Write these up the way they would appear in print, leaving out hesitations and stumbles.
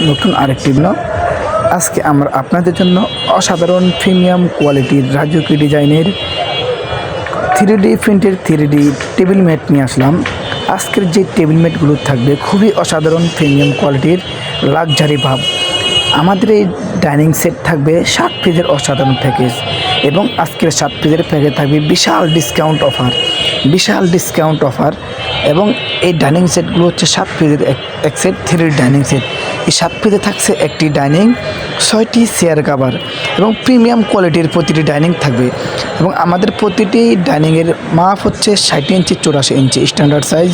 নতুন আরেকটি ভিডিও। আজকে আমরা আপনাদের জন্য অসাধারণ প্রিমিয়াম কোয়ালিটির রাজকীয় ডিজাইনের 3D প্রিন্টের 3D টেবিল ম্যাট নিয়ে আসলাম। আজকের যে টেবিল ম্যাটগুলো থাকবে খুবই অসাধারণ প্রিমিয়াম কোয়ালিটির লাক্সারি ভাব। আমাদের এই ডাইনিং সেট থাকবে 7 পিসের অসাধারণ প্যাকেজ এবং আজকের 7 পিসের প্যাকেজ থাকবে বিশাল ডিসকাউন্ট অফার এবং এই ডাইনিং সেটগুলো হচ্ছে 7 পিসের এক সেট 3D ডাইনিং সেট। এই 7 পিসে থাকছে একটি ডাইনিং, 6টি চেয়ার কাভার এবং প্রিমিয়াম কোয়ালিটির প্রতিটি ডাইনিং থাকবে এবং আমাদের প্রতিটি ডাইনিংয়ের মাপ হচ্ছে 60 ইঞ্চি 84 ইঞ্চি স্ট্যান্ডার্ড সাইজ,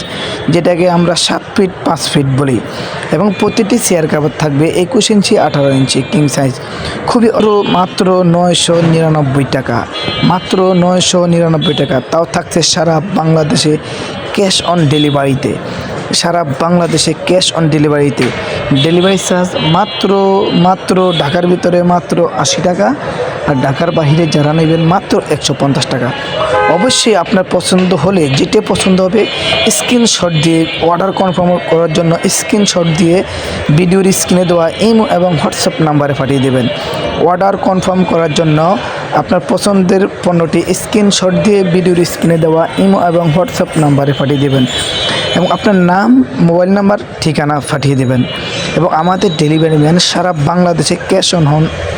যেটাকে আমরা 7 ফিট 5 ফিট বলি এবং প্রতিটি চেয়ার কাভার থাকবে 21 ইঞ্চি 18 ইঞ্চি কিং সাইজ। খুবই মাত্র 999 টাকা, মাত্র 999 টাকা। তাও থাকছে সারা বাংলাদেশে ক্যাশ অন ডেলিভারিতে, সারা বাংলাদেশে ক্যাশ অন ডেলিভারিতে। ডেলিভারি চার্জ মাত্র ঢাকার ভিতরে মাত্র 80 টাকা আর ঢাকার বাইরে যারা নেবেন মাত্র 150 টাকা। অবশ্যই আপনার পছন্দ হলে যেটা পছন্দ হবে স্ক্রিনশট দিয়ে অর্ডার কনফার্ম করার জন্য স্ক্রিনশট দিয়ে ভিডিওর স্ক্রিনে দেওয়া ইমো এবং হোয়াটসঅ্যাপ নাম্বারে পাঠিয়ে দেবেন। অর্ডার কনফার্ম করার জন্য আপনার পছন্দের পণ্যটি স্ক্রিনশট দিয়ে ভিডিওর স্ক্রিনে দেওয়া ইমো এবং হোয়াটসঅ্যাপ নাম্বারে পাঠিয়ে দেবেন এবং আপনার নাম, মোবাইল নাম্বার, ঠিকানা পাঠিয়ে দেবেন এবং আমাদের ডেলিভারি ম্যান সারা বাংলাদেশে ক্যাশ অন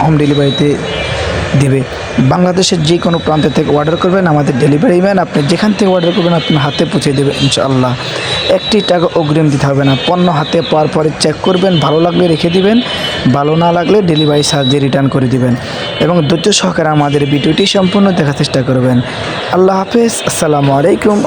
হোম ডেলিভারিতে দেবে। বাংলাদেশের যে কোনো প্রান্ত থেকে অর্ডার করবেন, আমাদের ডেলিভারি ম্যান আপনি যেখান থেকে অর্ডার করবেন আপনার হাতে পৌঁছে দেবে ইনশাআল্লাহ। 1 টাকা অগ্রিম দিতে হবে না। পণ্য হাতে পাওয়ার পরে চেক করবেন, ভালো লাগলে রেখে দিবেন, ভালো না লাগলে ডেলিভারি চার্জ দিয়ে রিটার্ন করে দিবেন এবং ধৈর্য সহকারে আমাদের ভিডিওটি সম্পূর্ণ দেখার চেষ্টা করবেন। আল্লাহ হাফেজ, আসসালামু আলাইকুম।